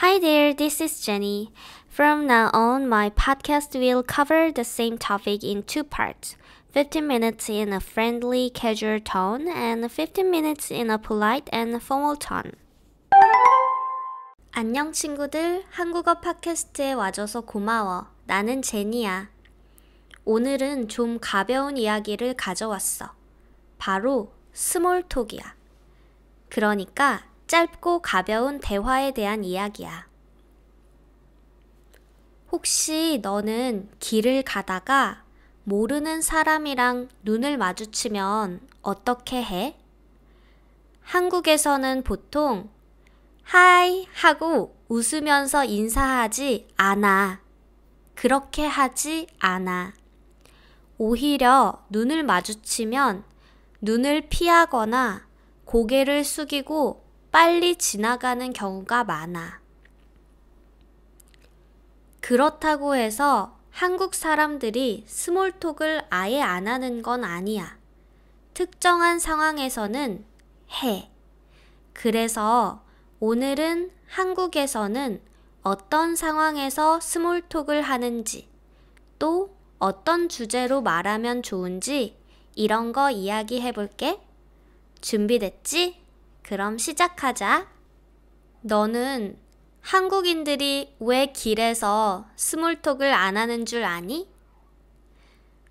Hi there, this is Jenny. From now on, my podcast will cover the same topic in two parts. 15 minutes in a friendly, casual tone and 15 minutes in a polite and formal tone. 안녕 친구들, 한국어 팟캐스트에 와줘서 고마워. 나는 제니야. 오늘은 좀 가벼운 이야기를 가져왔어. 바로 스몰톡이야. 그러니까 짧고 가벼운 대화에 대한 이야기야. 혹시 너는 길을 가다가 모르는 사람이랑 눈을 마주치면 어떻게 해? 한국에서는 보통 하이 하고 웃으면서 인사하지 않아. 그렇게 하지 않아. 오히려 눈을 마주치면 눈을 피하거나 고개를 숙이고 빨리 지나가는 경우가 많아. 그렇다고 해서 한국 사람들이 스몰톡을 아예 안 하는 건 아니야. 특정한 상황에서는 해. 그래서 오늘은 한국에서는 어떤 상황에서 스몰톡을 하는지, 또 어떤 주제로 말하면 좋은지 이런 거 이야기해 볼게. 준비됐지? 그럼 시작하자. 너는 한국인들이 왜 길에서 스몰톡을 안 하는 줄 아니?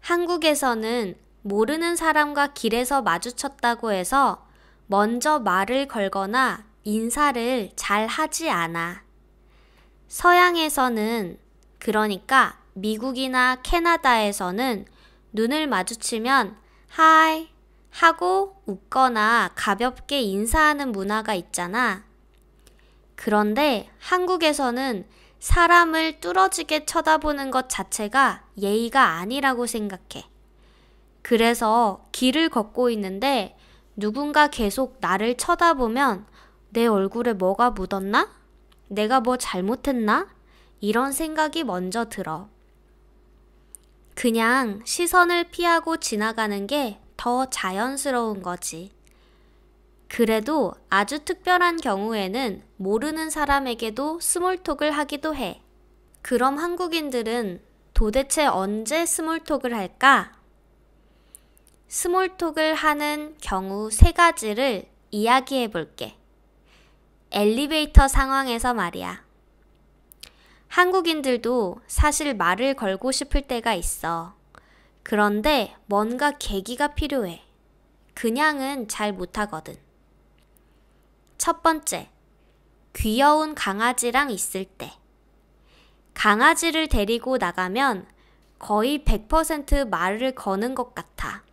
한국에서는 모르는 사람과 길에서 마주쳤다고 해서 먼저 말을 걸거나 인사를 잘 하지 않아. 서양에서는, 그러니까 미국이나 캐나다에서는 눈을 마주치면 하이 하고 웃거나 가볍게 인사하는 문화가 있잖아. 그런데 한국에서는 사람을 뚫어지게 쳐다보는 것 자체가 예의가 아니라고 생각해. 그래서 길을 걷고 있는데 누군가 계속 나를 쳐다보면 내 얼굴에 뭐가 묻었나? 내가 뭐 잘못했나? 이런 생각이 먼저 들어. 그냥 시선을 피하고 지나가는 게 더 자연스러운 거지. 그래도 아주 특별한 경우에는 모르는 사람에게도 스몰톡을 하기도 해. 그럼 한국인들은 도대체 언제 스몰톡을 할까? 스몰톡을 하는 경우 세 가지를 이야기해 볼게. 엘리베이터 상황에서 말이야. 한국인들도 사실 말을 걸고 싶을 때가 있어. 그런데 뭔가 계기가 필요해. 그냥은 잘 못하거든. 첫 번째, 귀여운 강아지랑 있을 때. 강아지를 데리고 나가면 거의 100% 말을 거는 것 같아.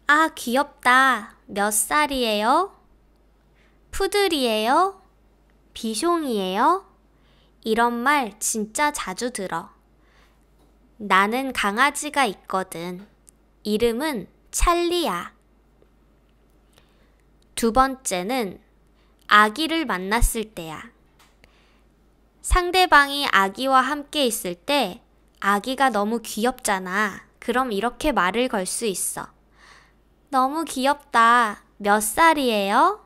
아, 귀엽다. 몇 살이에요? 푸들이에요? 비숑이에요? 이런 말 진짜 자주 들어. 나는 강아지가 있거든. 이름은 찰리야. 두 번째는 아기를 만났을 때야. 상대방이 아기와 함께 있을 때 아기가 너무 귀엽잖아. 그럼 이렇게 말을 걸 수 있어. 너무 귀엽다. 몇 살이에요?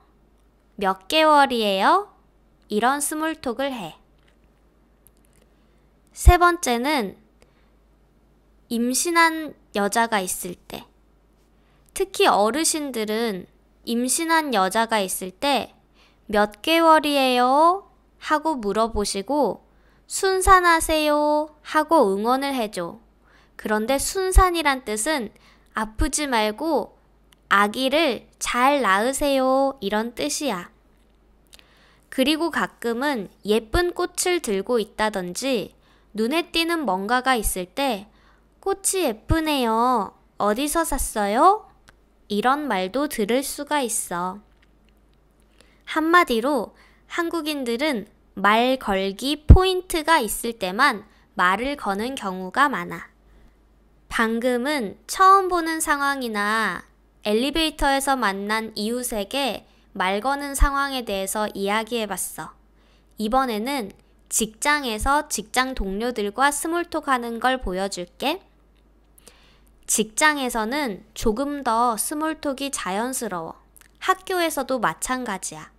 몇 개월이에요? 이런 스몰톡을 해. 세 번째는 임신한 여자가 있을 때. 특히 어르신들은 임신한 여자가 있을 때 몇 개월이에요? 하고 물어보시고 순산하세요? 하고 응원을 해줘. 그런데 순산이란 뜻은 아프지 말고 아기를 잘 낳으세요 이런 뜻이야. 그리고 가끔은 예쁜 꽃을 들고 있다든지 눈에 띄는 뭔가가 있을 때 꽃이 예쁘네요. 어디서 샀어요? 이런 말도 들을 수가 있어. 한마디로 한국인들은 말 걸기 포인트가 있을 때만 말을 거는 경우가 많아. 방금은 처음 보는 상황이나 엘리베이터에서 만난 이웃에게 말 거는 상황에 대해서 이야기해봤어. 이번에는 직장에서 직장 동료들과 스몰톡 하는 걸 보여줄게. 직장에서는 조금 더 스몰톡이 자연스러워. 학교에서도 마찬가지야.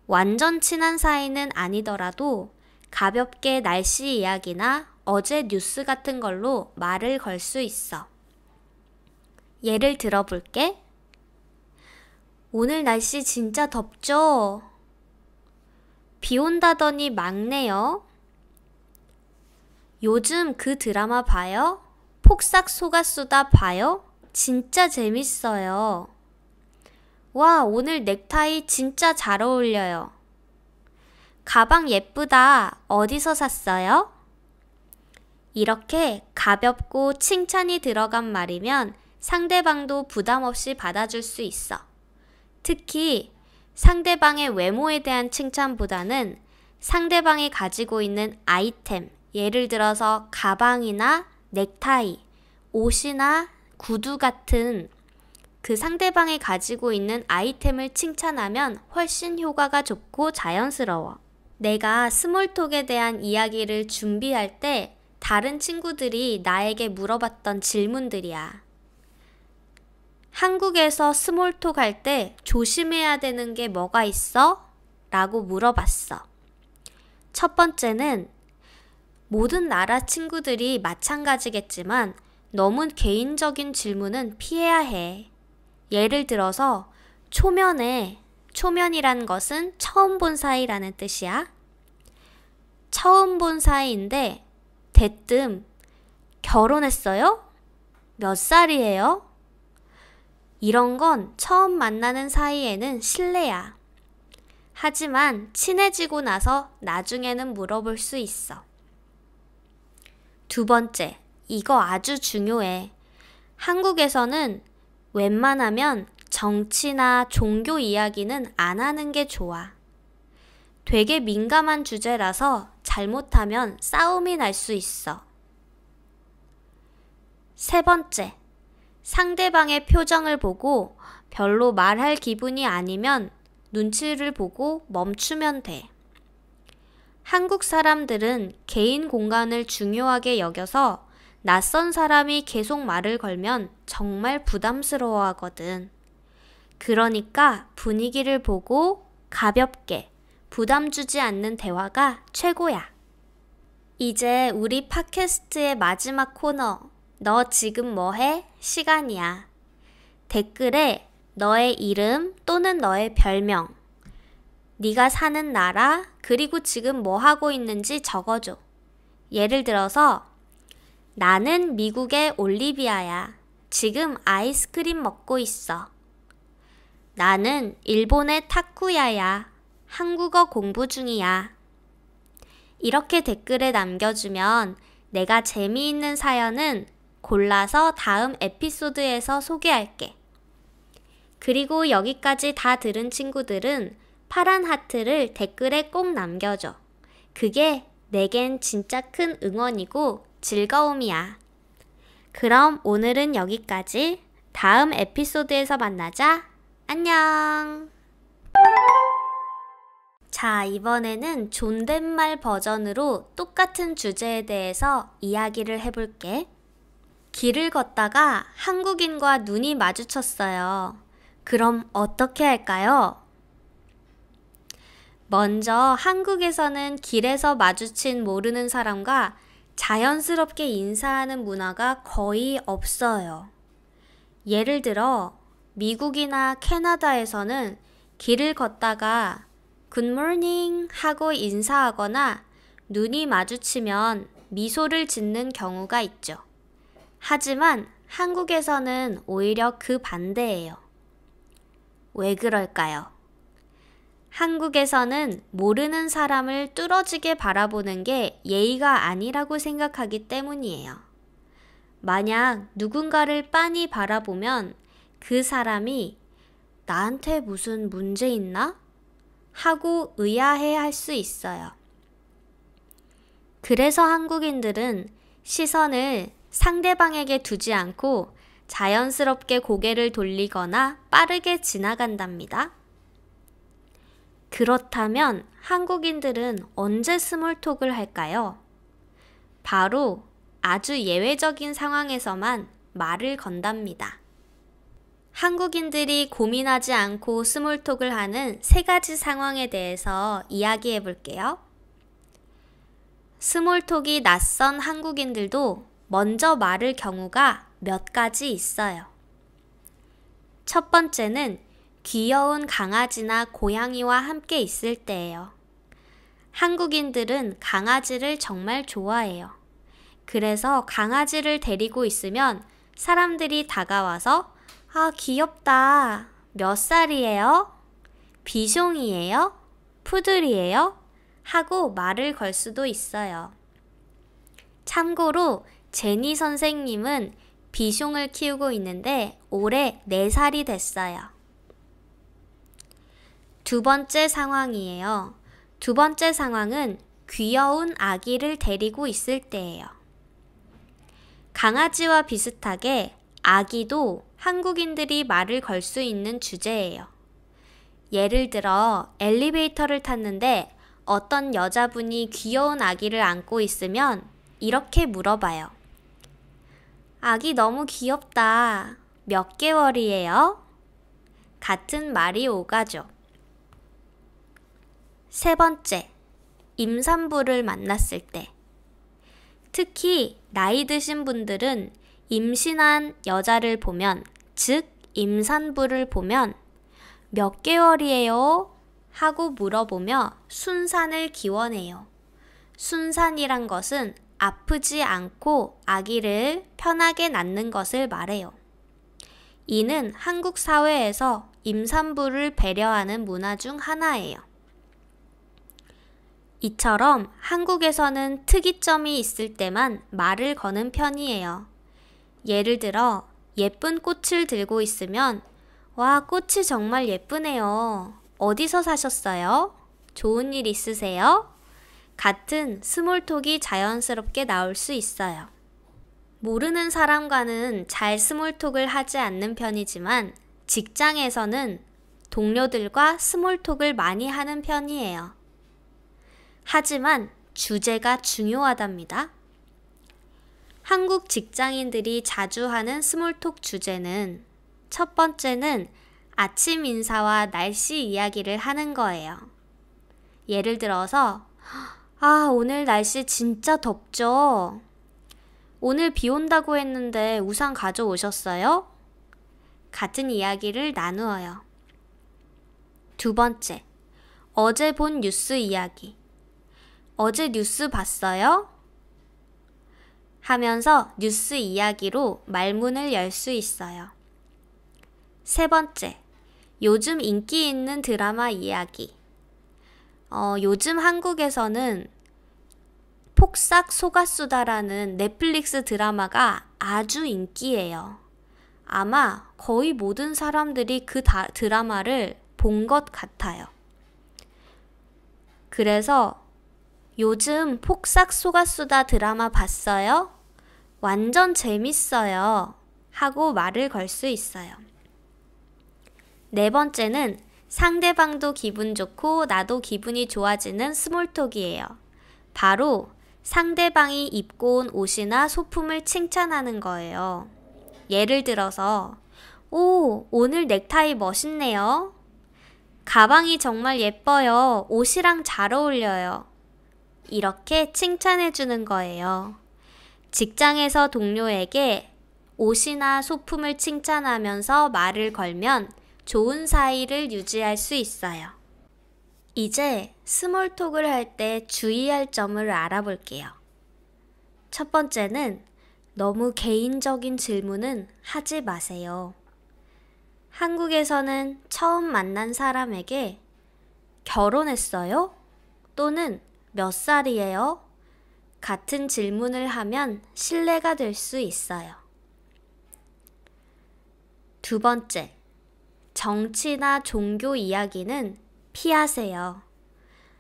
완전 친한 사이는 아니더라도 가볍게 날씨 이야기나 어제 뉴스 같은 걸로 말을 걸 수 있어. 예를 들어볼게. 오늘 날씨 진짜 덥죠? 비 온다더니 막네요. 요즘 그 드라마 봐요? 폭삭 속았수다 봐요? 진짜 재밌어요. 와, 오늘 넥타이 진짜 잘 어울려요. 가방 예쁘다. 어디서 샀어요? 이렇게 가볍고 칭찬이 들어간 말이면 상대방도 부담 없이 받아줄 수 있어. 특히 상대방의 외모에 대한 칭찬보다는 상대방이 가지고 있는 아이템, 예를 들어서 가방이나 넥타이, 옷이나 구두 같은 그 상대방이 가지고 있는 아이템을 칭찬하면 훨씬 효과가 좋고 자연스러워. 내가 스몰톡에 대한 이야기를 준비할 때 다른 친구들이 나에게 물어봤던 질문들이야. 한국에서 스몰톡 할 때 조심해야 되는 게 뭐가 있어? 라고 물어봤어. 첫 번째는 모든 나라 친구들이 마찬가지겠지만 너무 개인적인 질문은 피해야 해. 예를 들어서 초면이란 것은 처음 본 사이라는 뜻이야. 처음 본 사이인데 대뜸 결혼했어요? 몇 살이에요? 이런 건 처음 만나는 사이에는 실례야. 하지만 친해지고 나서 나중에는 물어볼 수 있어. 두 번째, 이거 아주 중요해. 한국에서는 웬만하면 정치나 종교 이야기는 안 하는 게 좋아. 되게 민감한 주제라서 잘못하면 싸움이 날 수 있어. 세 번째, 상대방의 표정을 보고 별로 말할 기분이 아니면 눈치를 보고 멈추면 돼. 한국 사람들은 개인 공간을 중요하게 여겨서 낯선 사람이 계속 말을 걸면 정말 부담스러워 하거든. 그러니까 분위기를 보고 가볍게 부담 주지 않는 대화가 최고야. 이제 우리 팟캐스트의 마지막 코너, 너 지금 뭐 해? 시간이야. 댓글에 너의 이름 또는 너의 별명, 네가 사는 나라, 그리고 지금 뭐 하고 있는지 적어줘. 예를 들어서 나는 미국의 올리비아야. 지금 아이스크림 먹고 있어. 나는 일본의 타쿠야야. 한국어 공부 중이야. 이렇게 댓글에 남겨주면 내가 재미있는 사연은 골라서 다음 에피소드에서 소개할게. 그리고 여기까지 다 들은 친구들은 파란 하트를 댓글에 꼭 남겨줘. 그게 내겐 진짜 큰 응원이고 즐거움이야. 그럼 오늘은 여기까지. 다음 에피소드에서 만나자. 안녕. 자, 이번에는 존댓말 버전으로 똑같은 주제에 대해서 이야기를 해볼게. 길을 걷다가 한국인과 눈이 마주쳤어요. 그럼 어떻게 할까요? 먼저 한국에서는 길에서 마주친 모르는 사람과 자연스럽게 인사하는 문화가 거의 없어요. 예를 들어 미국이나 캐나다에서는 길을 걷다가 Good morning 하고 인사하거나 눈이 마주치면 미소를 짓는 경우가 있죠. 하지만 한국에서는 오히려 그 반대예요. 왜 그럴까요? 한국에서는 모르는 사람을 뚫어지게 바라보는 게 예의가 아니라고 생각하기 때문이에요. 만약 누군가를 빤히 바라보면 그 사람이 나한테 무슨 문제 있나? 하고 의아해 할 수 있어요. 그래서 한국인들은 시선을 상대방에게 두지 않고 자연스럽게 고개를 돌리거나 빠르게 지나간답니다. 그렇다면 한국인들은 언제 스몰톡을 할까요? 바로 아주 예외적인 상황에서만 말을 건답니다. 한국인들이 고민하지 않고 스몰톡을 하는 3가지 상황에 대해서 이야기해 볼게요. 스몰톡이 낯선 한국인들도 먼저 말을 경우가 몇 가지 있어요. 첫 번째는 귀여운 강아지나 고양이와 함께 있을 때예요. 한국인들은 강아지를 정말 좋아해요. 그래서 강아지를 데리고 있으면 사람들이 다가와서 아, 귀엽다. 몇 살이에요? 비숑이에요? 푸들이에요? 하고 말을 걸 수도 있어요. 참고로 제니 선생님은 비숑을 키우고 있는데 올해 4살이 됐어요. 두 번째 상황이에요. 두 번째 상황은 귀여운 아기를 데리고 있을 때예요. 강아지와 비슷하게 아기도 한국인들이 말을 걸 수 있는 주제예요. 예를 들어 엘리베이터를 탔는데 어떤 여자분이 귀여운 아기를 안고 있으면 이렇게 물어봐요. 아기 너무 귀엽다. 몇 개월이에요? 같은 말이 오가죠. 세 번째, 임산부를 만났을 때. 특히 나이 드신 분들은 임신한 여자를 보면, 즉 임산부를 보면 몇 개월이에요? 하고 물어보며 순산을 기원해요. 순산이란 것은 아프지 않고 아기를 편하게 낳는 것을 말해요. 이는 한국 사회에서 임산부를 배려하는 문화 중 하나예요. 이처럼 한국에서는 특이점이 있을 때만 말을 거는 편이에요. 예를 들어 예쁜 꽃을 들고 있으면 와, 꽃이 정말 예쁘네요. 어디서 사셨어요? 좋은 일 있으세요? 같은 스몰톡이 자연스럽게 나올 수 있어요. 모르는 사람과는 잘 스몰톡을 하지 않는 편이지만 직장에서는 동료들과 스몰톡을 많이 하는 편이에요. 하지만 주제가 중요하답니다. 한국 직장인들이 자주 하는 스몰톡 주제는 첫 번째는 아침 인사와 날씨 이야기를 하는 거예요. 예를 들어서 아, 오늘 날씨 진짜 덥죠? 오늘 비 온다고 했는데 우산 가져오셨어요? 같은 이야기를 나누어요. 두 번째, 어제 본 뉴스 이야기. 어제 뉴스 봤어요? 하면서 뉴스 이야기로 말문을 열 수 있어요. 세 번째, 요즘 인기 있는 드라마 이야기. 요즘 한국에서는 폭삭 속았수다라는 넷플릭스 드라마가 아주 인기예요. 아마 거의 모든 사람들이 그 드라마를 본 것 같아요. 그래서 요즘 폭삭 속았수다 드라마 봤어요? 완전 재밌어요. 하고 말을 걸 수 있어요. 네 번째는 상대방도 기분 좋고 나도 기분이 좋아지는 스몰톡이에요. 바로 상대방이 입고 온 옷이나 소품을 칭찬하는 거예요. 예를 들어서 오, 오늘 넥타이 멋있네요. 가방이 정말 예뻐요. 옷이랑 잘 어울려요. 이렇게 칭찬해 주는 거예요. 직장에서 동료에게 옷이나 소품을 칭찬하면서 말을 걸면 좋은 사이를 유지할 수 있어요. 이제 스몰톡을 할 때 주의할 점을 알아볼게요. 첫 번째는 너무 개인적인 질문은 하지 마세요. 한국에서는 처음 만난 사람에게 결혼했어요? 또는 몇 살이에요? 같은 질문을 하면 신뢰가 될 수 있어요. 두 번째, 정치나 종교 이야기는 피하세요.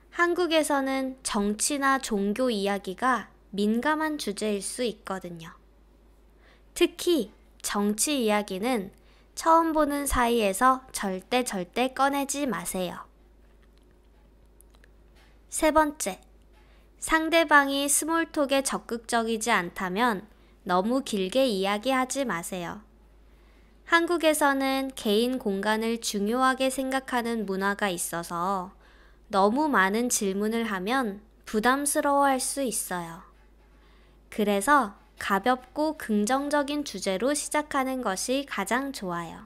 한국에서는 정치나 종교 이야기가 민감한 주제일 수 있거든요. 특히 정치 이야기는 처음 보는 사이에서 절대 꺼내지 마세요. 세 번째, 상대방이 스몰톡에 적극적이지 않다면 너무 길게 이야기하지 마세요. 한국에서는 개인 공간을 중요하게 생각하는 문화가 있어서 너무 많은 질문을 하면 부담스러워할 수 있어요. 그래서 가볍고 긍정적인 주제로 시작하는 것이 가장 좋아요.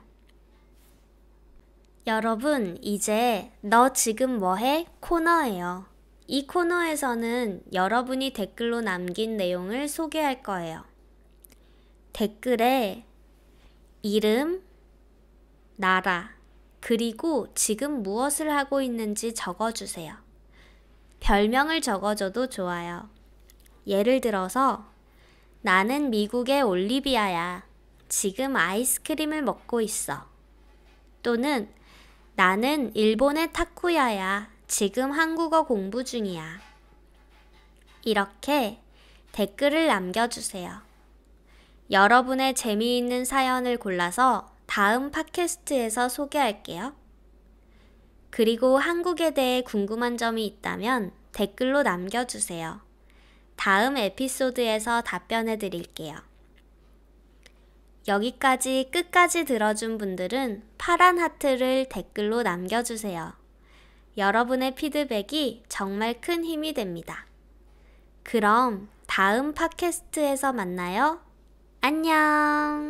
여러분, 이제 너 지금 뭐해? 코너예요. 이 코너에서는 여러분이 댓글로 남긴 내용을 소개할 거예요. 댓글에 이름, 나라, 그리고 지금 무엇을 하고 있는지 적어주세요. 별명을 적어줘도 좋아요. 예를 들어서 나는 미국의 올리비아야. 지금 아이스크림을 먹고 있어. 또는 나는 일본의 타쿠야야. 지금 한국어 공부 중이야. 이렇게 댓글을 남겨주세요. 여러분의 재미있는 사연을 골라서 다음 팟캐스트에서 소개할게요. 그리고 한국에 대해 궁금한 점이 있다면 댓글로 남겨주세요. 다음 에피소드에서 답변해 드릴게요. 여기까지 끝까지 들어준 분들은 파란 하트를 댓글로 남겨주세요. 여러분의 피드백이 정말 큰 힘이 됩니다. 그럼 다음 팟캐스트에서 만나요. 안녕!